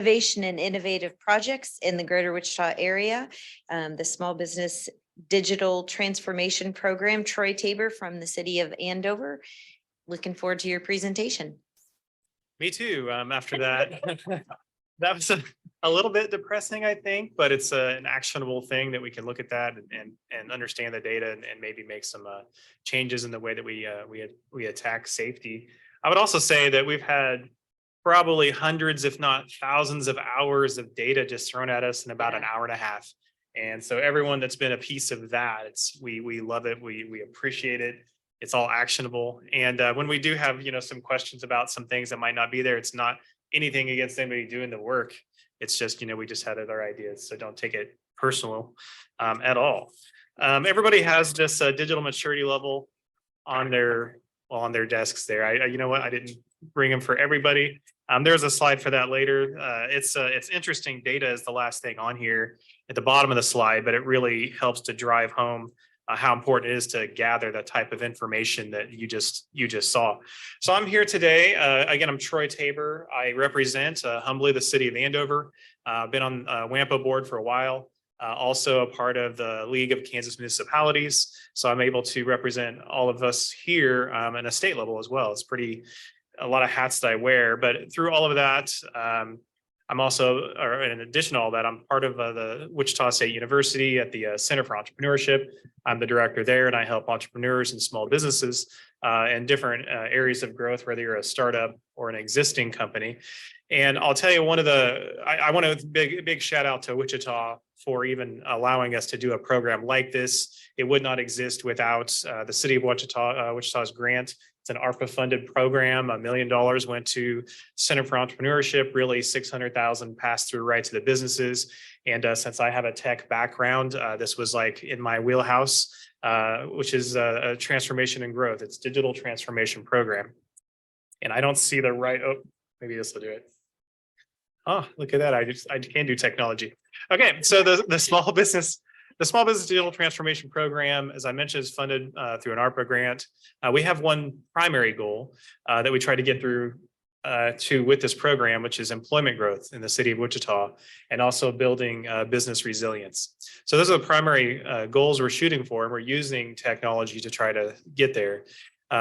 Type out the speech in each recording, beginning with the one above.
Innovation and innovative projects in the greater Wichita area. The Small Business Digital Transformation Program, Troy Tabor from the City of Andover. Looking forward to your presentation. Me too. After that, that was a little bit depressing, I think, but it's an actionable thing that we can look at that and understand the data and maybe make some changes in the way that we attack safety. I would also say that we've had probably hundreds, if not thousands of hours of data just thrown at us in about an hour and a half. And so everyone that's been a piece of that, we love it. We appreciate it. It's all actionable. And when we do have, some questions about some things that might not be there, it's not anything against anybody doing the work. It's just, we just had other ideas. So don't take it personal at all. Everybody has this digital maturity level on their desks there. You know what? I didn't bring them for everybody. There's a slide for that later. It's interesting. Data is the last thing on here at the bottom of the slide, but it really helps to drive home how important it is to gather the type of information that you just saw. So I'm here today. Again, I'm Troy Tabor. I represent humbly the City of Andover. I've been on WAMPA board for a while. Also a part of the League of Kansas Municipalities. So I'm able to represent all of us here at a state level as well. It's a lot of hats that I wear, but through all of that, I'm also, or in addition to all that, I'm part of the Wichita State University at the Center for Entrepreneurship. I'm the director there, and I help entrepreneurs and small businesses in different areas of growth, whether you're a startup or an existing company. And I'll tell you, I want to big shout out to Wichita for even allowing us to do a program like this. It would not exist without the City of Wichita's grant. It's an ARPA funded program. $1 million went to Center for Entrepreneurship, really 600,000 passed through right to the businesses. And since I have a tech background, this was like in my wheelhouse, which is a transformation and growth. It's digital transformation program. And I don't see the right, maybe this will do it. Oh, look at that. I can do technology. Okay, so the Small Business Digital Transformation Program, as I mentioned, is funded through an ARPA grant. We have one primary goal that we try to get through with this program, which is employment growth in the City of Wichita and also building business resilience. So those are the primary goals we're shooting for, and we're using technology to try to get there.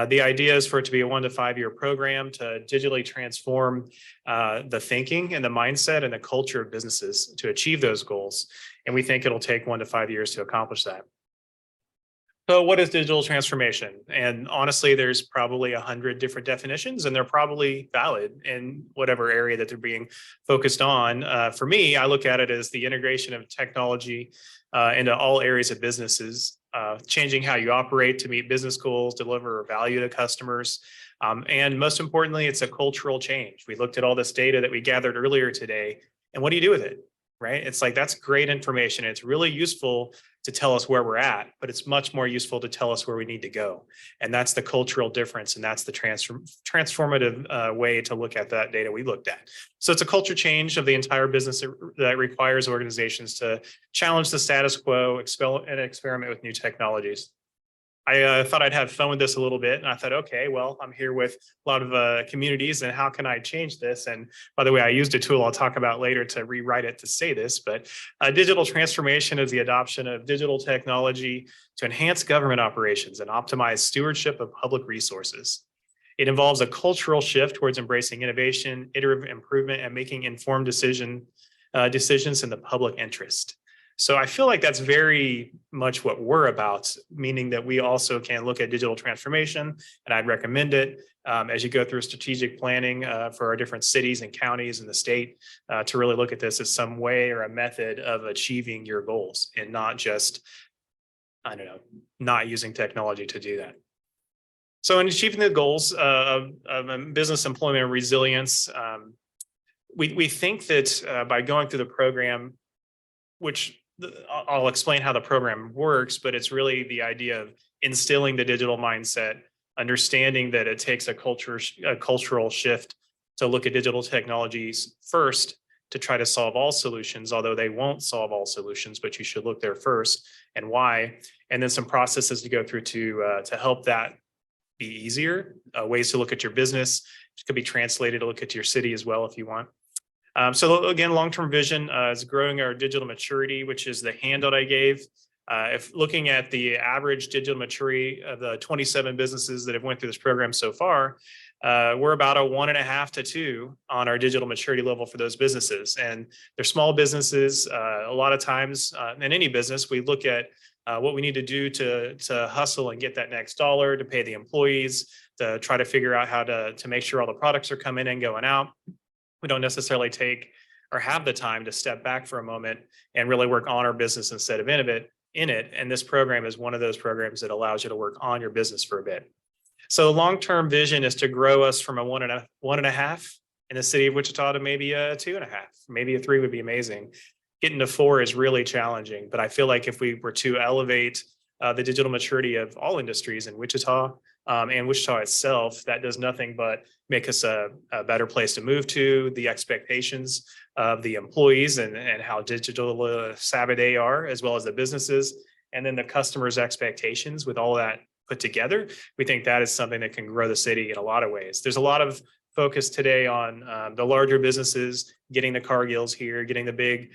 The idea is for it to be a 1 to 5 year program to digitally transform the thinking and the mindset and the culture of businesses to achieve those goals. And we think it'll take 1 to 5 years to accomplish that. So what is digital transformation? And honestly, there's probably 100 different definitions, and they're probably valid in whatever area that they're being focused on. For me, I look at it as the integration of technology into all areas of businesses, changing how you operate to meet business goals, deliver value to customers. And most importantly, it's a cultural change. We looked at all this data that we gathered earlier today, and what do you do with it? Right? It's like, that's great information. It's really useful to tell us where we're at, but it's much more useful to tell us where we need to go. And that's the cultural difference. And that's the transformative way to look at that data we looked at. So it's a culture change of the entire business that requires organizations to challenge the status quo, and experiment with new technologies. I thought I'd have fun with this a little bit. And I thought, okay, well, I'm here with a lot of communities, and how can I change this? And by the way, I used a tool I'll talk about later to rewrite it to say this, but digital transformation is the adoption of digital technology to enhance government operations and optimize stewardship of public resources. It involves a cultural shift towards embracing innovation, iterative improvement, and making informed decisions in the public interest. So I feel like that's very much what we're about, meaning that we also can look at digital transformation, and I'd recommend it as you go through strategic planning for our different cities and counties in the state to really look at this as some way or a method of achieving your goals, and not just, not using technology to do that. So in achieving the goals of business employment and resilience, we think that by going through the program, which I'll explain how the program works, but it's really the idea of instilling the digital mindset, understanding that it takes a cultural shift to look at digital technologies first to try to solve all solutions, although they won't solve all solutions, but you should look there first, and why, and then some processes to go through to help that be easier, ways to look at your business, which could be translated to look at your city as well if you want. So again, long-term vision is growing our digital maturity, which is the handout I gave. If looking at the average digital maturity of the 27 businesses that have went through this program so far, we're about a 1.5 to 2 on our digital maturity level for those businesses. And they're small businesses. A lot of times in any business, we look at what we need to do to hustle and get that next dollar, to pay the employees, to try to figure out how to make sure all the products are coming in, going out. We don't necessarily take or have the time to step back for a moment and really work on our business instead of in it. And this program is one of those programs that allows you to work on your business for a bit. So the long-term vision is to grow us from a 1.5 in the city of Wichita to maybe a 2.5, maybe a 3 would be amazing. Getting to 4 is really challenging, but I feel like if we were to elevate the digital maturity of all industries in Wichita and Wichita itself, that does nothing but make us a better place to move to, the expectations of the employees and how digital savvy they are, as well as the businesses, and then the customers' expectations with all that put together. We think that is something that can grow the city in a lot of ways. There's a lot of focus today on the larger businesses, getting the Cargills here, getting the big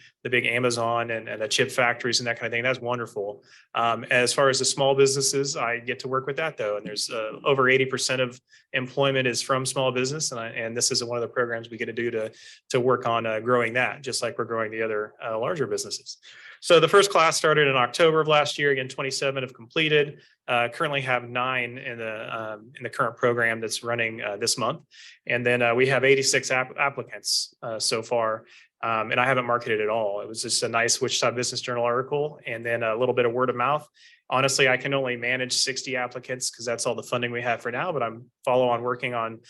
Amazon and the chip factories and that kind of thing. That's wonderful. As far as the small businesses, I get to work with that though. And there's over 80% of employment is from small business. And this is one of the programs we get to do to work on growing that, just like we're growing the other larger businesses. So the first class started in October of last year. Again, 27 have completed. Currently have 9 in the current program that's running this month. And then we have 86 applicants so far. And I haven't marketed at all. It was just a nice Wichita Business Journal article and then a little bit of word of mouth. Honestly, I can only manage 60 applicants because that's all the funding we have for now, but I'm working on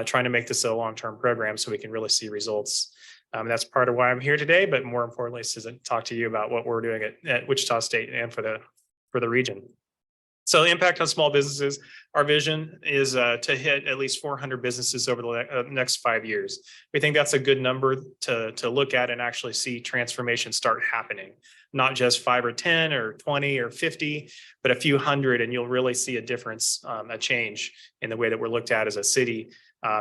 trying to make this a long-term program so we can really see results. That's part of why I'm here today, but more importantly, is to talk to you about what we're doing at Wichita State and for the region. So the impact on small businesses, our vision is to hit at least 400 businesses over the next 5 years. We think that's a good number to look at and actually see transformation start happening, not just 5 or 10 or 20 or 50, but a few hundred, and you'll really see a difference, a change in the way that we're looked at as a city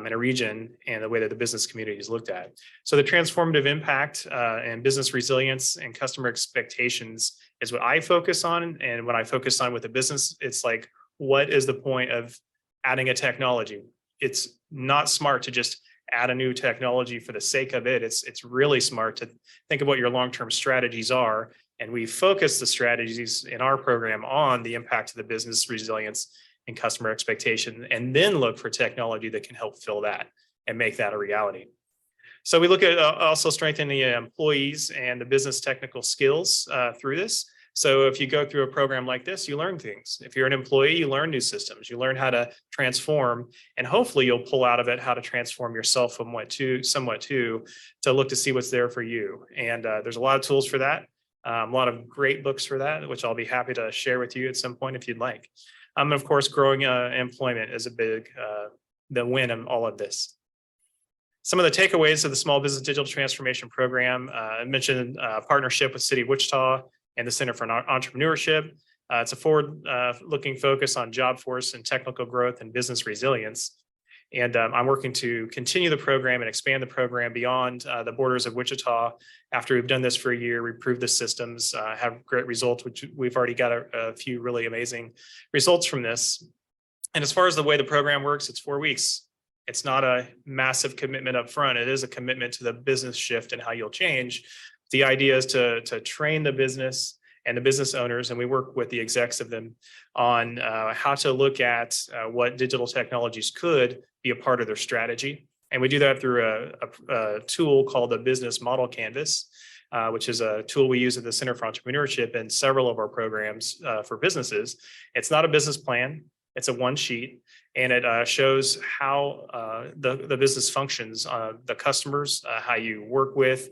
in a region and the way that the business community is looked at. So the transformative impact and business resilience and customer expectations is what I focus on. And when I focus on with a business, it's like, what is the point of adding a technology? It's not smart to just add a new technology for the sake of it. It's really smart to think of what your long-term strategies are. And we focus the strategies in our program on the impact of the business resilience and customer expectation, and then look for technology that can help fill that and make that a reality. So we look at also strengthening the employees and the business technical skills through this. So if you go through a program like this, you learn things. If you're an employee, you learn new systems, you learn how to transform, and hopefully you'll pull out of it how to transform yourself somewhat too, to look to see what's there for you. And there's a lot of tools for that, a lot of great books for that, which I'll be happy to share with you at some point if you'd like. Of course, growing employment is a big, the win in all of this. Some of the takeaways of the Small Business Digital Transformation Program, I mentioned partnership with City of Wichita and the Center for Entrepreneurship. It's a forward-looking focus on job force and technical growth and business resilience. And I'm working to continue the program and expand the program beyond the borders of Wichita. After we've done this for a year, we proved the systems, have great results, which we've already got a few really amazing results from this. And as far as the way the program works, it's 4 weeks. It's not a massive commitment up front. It is a commitment to the business shift and how you'll change. The idea is to train the business and the business owners, and we work with the execs of them on how to look at what digital technologies could be a part of their strategy. And we do that through a tool called the Business Model Canvas, which is a tool we use at the Center for Entrepreneurship and several of our programs for businesses. It's not a business plan. It's a one sheet, and it shows how the business functions, the customers, how you work with,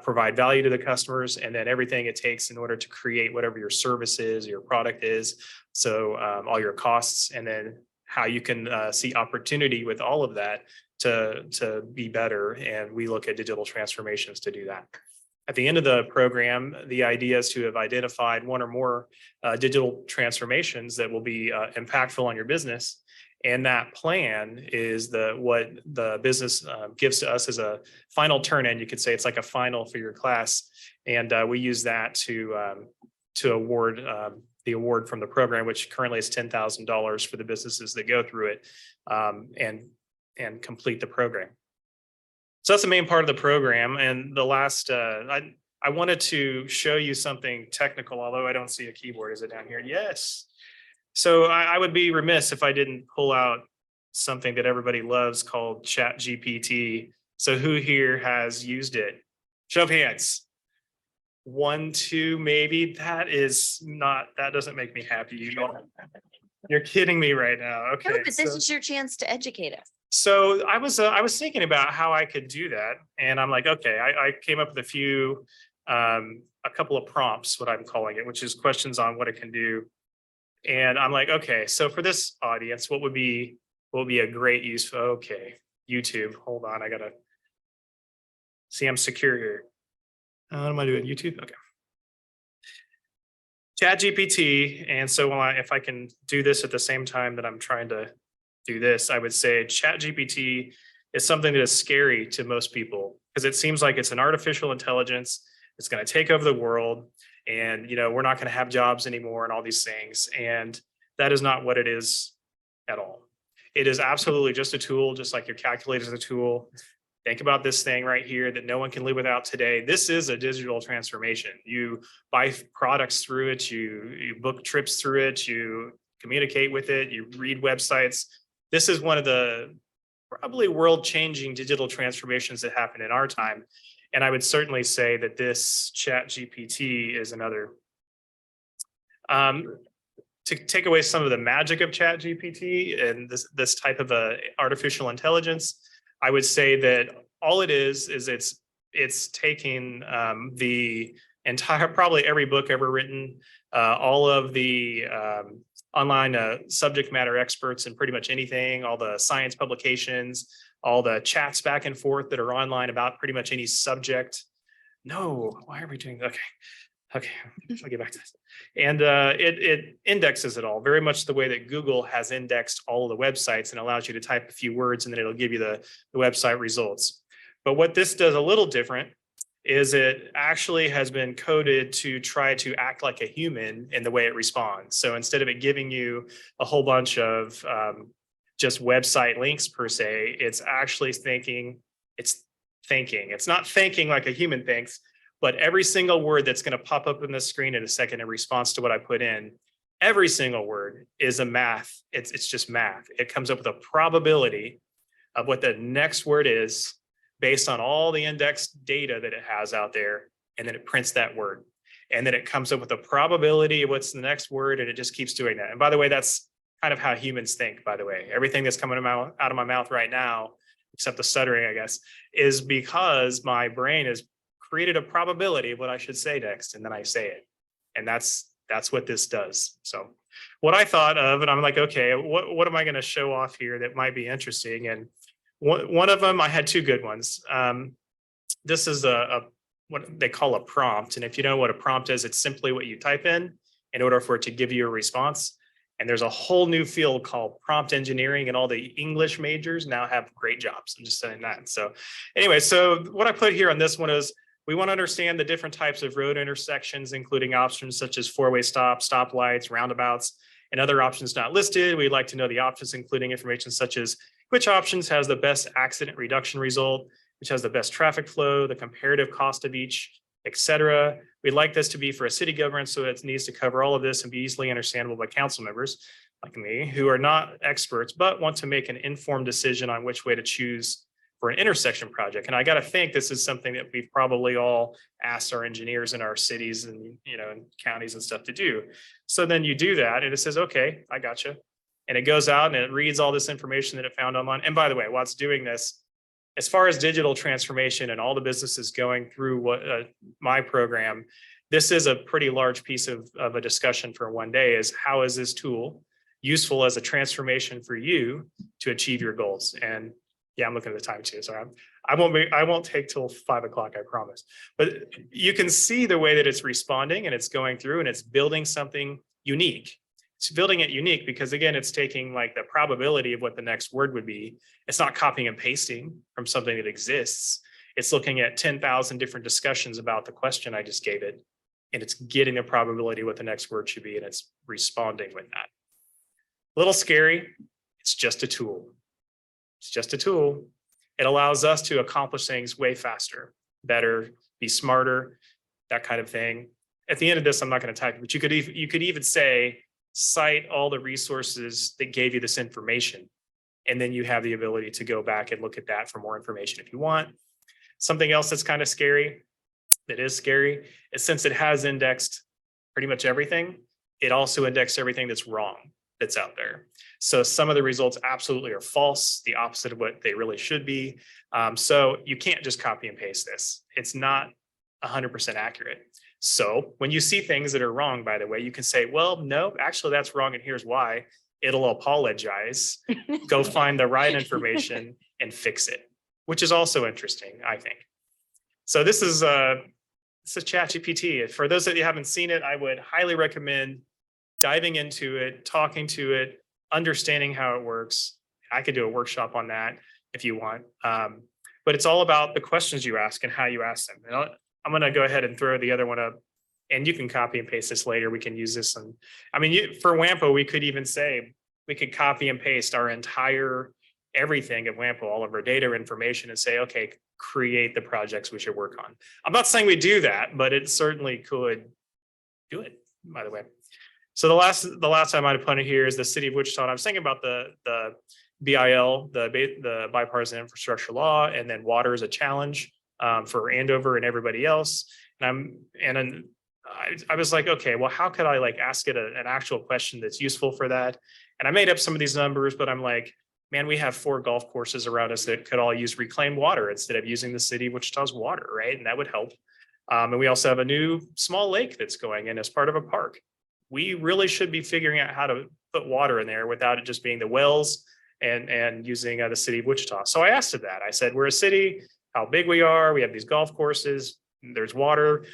provide value to the customers, and then everything it takes in order to create whatever your service is, your product is. So all your costs, and then how you can see opportunity with all of that to be better. And we look at digital transformations to do that. At the end of the program, the idea is to have identified one or more digital transformations that will be impactful on your business. And that plan is what the business gives to us as a final turn in. You could say it's like a final for your class. And we use that to award the award from the program, which currently is $10,000 for the businesses that go through it and complete the program. So that's the main part of the program. And the last, I wanted to show you something technical, although I don't see a keyboard. Is it down here? Yes. So I would be remiss if I didn't pull out something that everybody loves called ChatGPT. So who here has used it? Show of hands. 1, 2, maybe. That doesn't make me happy. You're kidding me right now. Okay. No, but this is your chance to educate us. So I was thinking about how I could do that. And I'm like, okay, I came up with a couple of prompts, what I'm calling it, which is questions on what it can do. And I'm like, okay, so for this audience, what would be a great use for, okay, YouTube, hold on, I gotta see, I'm secure here. What am I doing, YouTube? Okay. ChatGPT, and so if I can do this at the same time that I'm trying to do this, I would say ChatGPT is something that is scary to most people because it seems like it's an artificial intelligence. It's going to take over the world. And, we're not going to have jobs anymore and all these things. And that is not what it is at all. It is absolutely just a tool, just like your calculator is a tool. Think about this thing right here that no one can live without today. This is a digital transformation. You buy products through it, you book trips through it, you communicate with it, you read websites. This is one of the probably world-changing digital transformations that happen in our time. And I would certainly say that this ChatGPT is another. To take away some of the magic of ChatGPT and this type of artificial intelligence, I would say that all it is it's taking the entire, probably every book ever written, all of the online subject matter experts in pretty much anything, all the science publications, all the chats back and forth that are online about pretty much any subject. No, why are we doing that? Okay, I'll get back to this. And it indexes it all, very much the way that Google has indexed all of the websites and allows you to type a few words and then it'll give you the website results. But what this does a little different is it actually has been coded to try to act like a human in the way it responds. So instead of it giving you a whole bunch of just website links per se, it's actually thinking. It's not thinking like a human thinks, but every single word that's going to pop up in the screen in a second in response to what I put in, every single word is a math. It's just math. It comes up with a probability of what the next word is based on all the indexed data that it has out there. And then it prints that word. And then it comes up with a probability of what's the next word. And it just keeps doing that. And by the way, that's kind of how humans think, by the way. Everything that's coming out of my mouth right now, except the stuttering, I guess, is because my brain has created a probability of what I should say next, and then I say it. And that's what this does. So what I thought of, and I'm like, okay, what am I going to show off here that might be interesting? And one of them, I had two good ones. This is what they call a prompt. And if you don't know what a prompt is, it's simply what you type in order for it to give you a response. And there's a whole new field called prompt engineering, and all the English majors now have great jobs. I'm just saying that. So anyway, so what I put here on this one is we want to understand the different types of road intersections, including options such as four-way stops, stoplights, roundabouts, and other options not listed. We'd like to know the options, including information such as which options has the best accident reduction result, which has the best traffic flow, the comparative cost of each, etc. We'd like this to be for a city government, so it needs to cover all of this and be easily understandable by council members like me, who are not experts, but want to make an informed decision on which way to choose for an intersection project. And I got to think this is something that we've probably all asked our engineers in our cities and, and counties and stuff to do. So then you do that and it says, okay, I got you. And it goes out and it reads all this information that it found online. And by the way, while it's doing this, as far as digital transformation and all the businesses going through my program, this is a pretty large piece of a discussion for one day, is how is this tool useful as a transformation for you to achieve your goals? And yeah, I'm looking at the time too. So I won't take till 5 o'clock, I promise. But you can see the way that it's responding and it's going through and it's building something unique. building it unique because again, it's taking like the probability of what the next word would be. It's not copying and pasting from something that exists. It's looking at 10,000 different discussions about the question I just gave it. And it's getting the probability what the next word should be. And it's responding with that. A little scary. It's just a tool. It's just a tool. It allows us to accomplish things way faster, better, be smarter, that kind of thing. At the end of this, I'm not going to type it, but you could even say, cite all the resources that gave you this information. And then you have the ability to go back and look at that for more information if you want. Something else that's kind of scary, that is scary, is since it has indexed pretty much everything, it also indexed everything that's wrong that's out there. So some of the results absolutely are false, the opposite of what they really should be. So you can't just copy and paste this. It's not 100% accurate. So when you see things that are wrong, by the way, you can say, well, no, actually that's wrong. And here's why. It'll apologize, go find the right information and fix it, which is also interesting, I think. So this is ChatGPT. For those of you who haven't seen it, I would highly recommend diving into it, talking to it, understanding how it works. I could do a workshop on that if you want. But it's all about the questions you ask and how you ask them. And I'm going to go ahead and throw the other one up, and you can copy and paste this later. We can use this. And I mean, for WAMPO, we could even say we could copy and paste our entire everything of WAMPO, all of our data information, and say, okay, create the projects we should work on. I'm not saying we do that, but it certainly could do it, by the way. So the last time I put it here is the City of Wichita. And I was thinking about the BIL, the bipartisan infrastructure law, and then water is a challenge for Andover and everybody else. And I was like, okay, well, how could I like ask it an actual question that's useful for that? And I made up some of these numbers, but I'm like, man, we have 4 golf courses around us that could all use reclaimed water instead of using the City of Wichita's water, right? And that would help. And we also have a new small lake that's going in as part of a park. We really should be figuring out how to put water in there without it just being the wells and using the City of Wichita. So I asked it that. I said, we're a city, how big we are. We have these golf courses. There's water.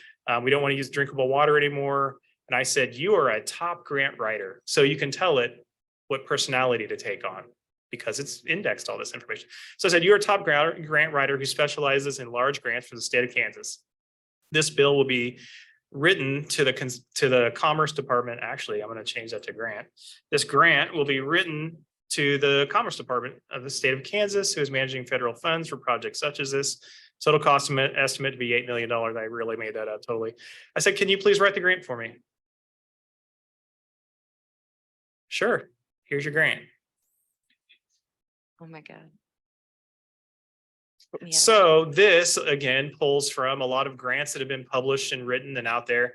We don't want to use drinkable water anymore. And I said, you are a top grant writer. So you can tell it what personality to take on because it's indexed all this information. So I said, you're a top grant writer who specializes in large grants for the state of Kansas. This bill will be written to the Commerce Department. Actually, I'm going to change that to grant. This grant will be written to the Commerce Department of the state of Kansas, who is managing federal funds for projects such as this. Total cost estimate to be $8 million. I really made that up totally. I said, can you please write the grant for me? Sure. Here's your grant. Oh my God. So this again pulls from a lot of grants that have been published and written and out there.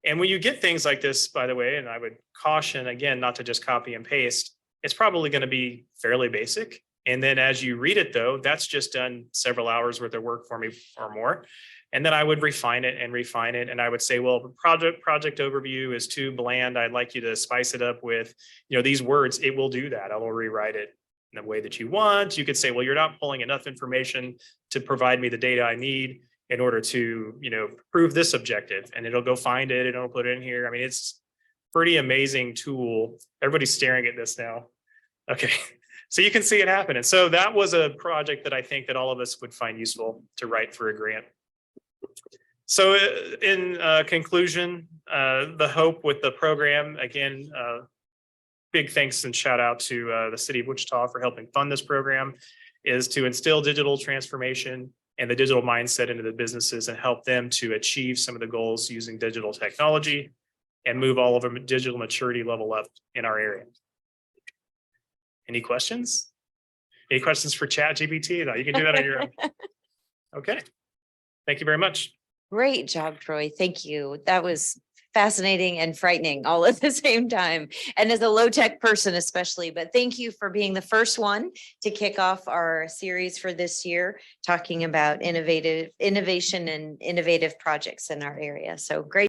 And when you get things like this, by the way, and I would caution again, not to just copy and paste, it's probably going to be fairly basic. And then as you read it though, that's just done several hours worth of work for me or more. And then I would refine it. And I would say, well, project overview is too bland. I'd like you to spice it up with, these words. It will do that. I will rewrite it in the way that you want. You could say, well, you're not pulling enough information to provide me the data I need in order to, prove this objective. And it'll go find it and it'll put it in here. I mean, it's pretty amazing tool. Everybody's staring at this now. Okay. So you can see it happen. And so that was a project that I think that all of us would find useful to write for a grant. So in conclusion, the hope with the program, again, big thanks and shout out to the City of Wichita for helping fund this program, is to instill digital transformation and the digital mindset into the businesses and help them to achieve some of the goals using digital technology and move all of them digital maturity level up in our area. Any questions? Any questions for ChatGPT? No, you can do that on your own. Okay. Thank you very much. Great job, Troy. Thank you. That was fascinating and frightening all at the same time. And as a low-tech person especially, but thank you for being the first one to kick off our series for this year, talking about innovation and innovative projects in our area. So great.